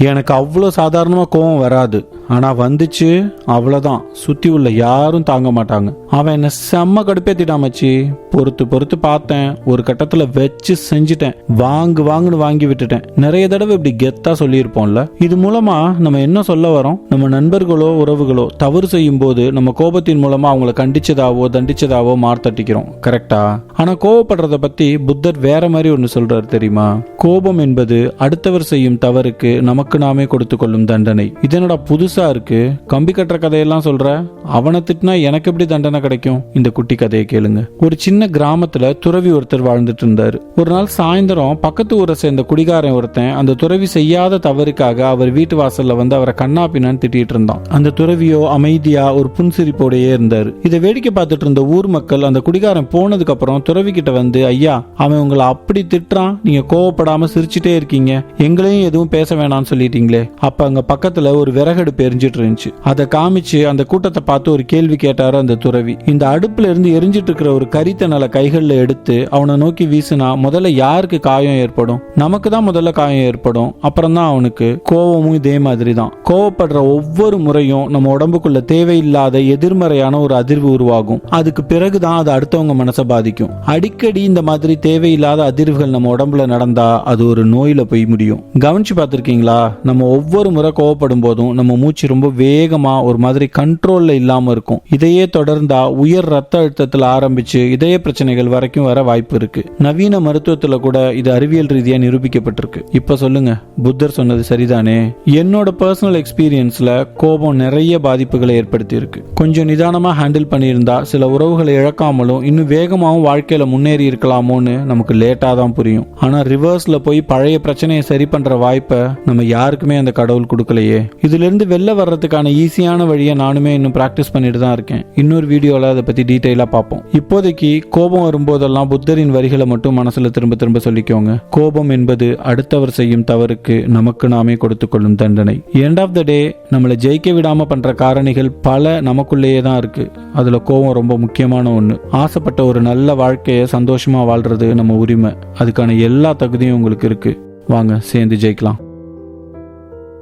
எனக்கு அவ்வளோ சாதாரணமா கோவம் வராது. ஆனா வந்துச்சு அவ்வளவுதான், சுத்தி உள்ள யாரும் தாங்க மாட்டாங்க. அவன் என்ன செம்ம கடுப்பேத்திட்டான் மச்சி. பொறுத்து பொறுத்து பார்த்தேன், ஒரு கட்டத்துல வச்சு செஞ்சுட்டேன். வாங்குன்னு வாங்கி விட்டுட்டேன். நிறைய தடவை இப்படி கெத்தா சொல்லியிருப்போம்ல. இது மூலமா நம்ம என்ன சொல்ல வரோம்? நம்ம நண்பர்களோ உறவுகளோ தவறு செய்யும் போது நம்ம கோபத்தின் மூலமா அவங்களை கண்டிச்சதாவோ தண்டிச்சதாவோ மார்த்தட்டிக்கிறோம், கரெக்டா? ஆனா கோபப்படுறத பத்தி புத்தர் வேற மாதிரி ஒன்னு சொல்றாரு தெரியுமா? கோபம் என்பது அடுத்தவர் செய்யும் தவறுக்கு நமக்கு நாமே கொடுத்து கொள்ளும் தண்டனை. இதனோட புதுசா இருக்கு, கம்பி கட்டுற கதையெல்லாம் சொல்ற. அவனை திட்டினா எனக்கு எப்படி தண்டனை கிடைக்கும்? இந்த குட்டி கதையை கேளுங்க. ஒரு சின்ன கிராமத்துல துறவி ஒருத்தர் வாழ்ந்துட்டு இருந்தாரு. ஒரு நாள் சாயந்தரம் பக்கத்து ஊரை சேர்ந்த குடிகாரன் ஒருத்தன் அந்த துறவி செய்யாத தவறுக்காக அவர் வீட்டு வாசல்ல வந்து அவரை கண்ணா பின்னான்னு திட்டிட்டு இருந்தான். அந்த துறவியோ அமைதியா ஒரு புன்சிரிப்போடையே இருந்தாரு. இதை வேடிக்கை பார்த்துட்டு இருந்த ஊர் மக்கள் அந்த குடிகாரன் போனதுக்கு அப்புறம் துறவி கிட்ட வந்து, ஐயா, அவன் உங்களை அப்படி திட்டுறான், நீங்க கோவப்படாம சிரிச்சுட்டே இருக்கீங்க, எங்களையும் எதுவும் பேச வேணாம்னு சொல்லிட்டீங்களே. அப்ப அங்க பக்கத்துல ஒரு விறகடுப்பு எரிஞ்சிட்டு இருந்துச்சு. அதை காமிச்சு அந்த கூட்டத்தை பார்த்து ஒரு கேள்வி கேட்டாரு அந்த துறவி. இந்த அடுப்புல இருந்து எரிஞ்சிட்டு இருக்கிற ஒரு கரித்தனல கைகள்ல எடுத்து அவனை நோக்கி வீசினா முதல்ல யாருக்கு காயம் ஏற்படும்? நமக்கு தான் முதல்ல காயம் ஏற்படும், அப்புறம் தான் அவனுக்கு. கோவமும் இதே மாதிரி தான். கோவப்படுற ஒவ்வொரு முறையும் நம்ம உடம்புக்குள்ள தேவையில்லாத எதிர்மறையான ஒரு அதிர்வு உருவாகும். அதுக்கு பிறகுதான் அது அடுத்தவங்க மனசை பாதிக்கும். அடிக்கடி இந்த மாதிரி தேவையில்லாத அதிர்வுகள் நம்ம உடம்புல நடந்தா அது ஒரு நோயில போய் முடியும். கவனிச்சு பார்த்திருக்கீங்களா? நம்ம ஒவ்வொரு முறை கோவப்படும் போதும் நம்ம மூச்சு ரொம்ப வேகமா ஒரு மாதிரி கண்ட்ரோல்ல இல்லாம இருக்கும். இதையே தொடர்ந்தா உயர் ரத்த அழுத்தத்தில் ஆரம்பிச்சு இதய பிரச்சனைகள் வரைக்கும் வர வாய்ப்பு இருக்கு. நவீன மருத்துவத்துல கூட இது அறிவியல் ரீதியா நிரூபிக்கப்பட்டிருக்கு. இப்ப சொல்லுங்க, புத்தர் சொன்னது சரிதானே? என்னோட பர்சனல் எக்ஸ்பீரியன்ஸ்ல கோபம் நிறைய பாதிப்புகளை ஏற்படுத்தி இருக்கு. கொஞ்சம் நிதானமா ஹேண்டில் பண்ணியிருந்தா சில உறவுகளை இழக்காமலும் இன்னும் வேகமாகவும் வாழ்க்கையில முன்னேறி இருக்கலாமோன்னு நமக்கு லேட்டா தான் புரியும். ஆனா ரிவர்ஸ்ல போய் பழைய பிரச்சனையை சரி பண்ற வாய்ப்பை நம்ம யாருக்குமே அந்த கடவுள் கொடுக்கலையே. இதுல இருந்து வெளில வர்றதுக்கான ஈஸியான வழியை நானுமே இன்னும் பிராக்டிஸ் பண்ணிட்டு தான் இருக்கேன். இன்னொரு வீடியோல அதை பத்தி டீடைலா பார்ப்போம். இப்போதைக்கு கோபம் வரும்போதெல்லாம் புத்தரின் வரிகளை மட்டும் மனசுல திரும்ப திரும்ப சொல்லிக்கோங்க. கோபம் என்பது அடுத்தவர் செய்யும் தவறுக்கு நமக்கு நாமே கொடுத்து கொள்ளும் தண்டனை. எண்ட் ஆஃப் த டே நம்மளை ஜெயிக்க விடாம பண்ற காரணிகள் பல நமக்குள்ளேயே தான் இருக்கு. அதுல கோபம் ரொம்ப முக்கியமான ஒண்ணு. ஆசைப்பட்ட ஒரு நல்ல வாழ்க்கையை சந்தோஷமா வாழ்றது நம்ம உரிமை. அதுக்கான எல்லா தகுதியும் உங்களுக்கு இருக்கு. வாங்க சேர்ந்து ஜெயிக்கலாம்.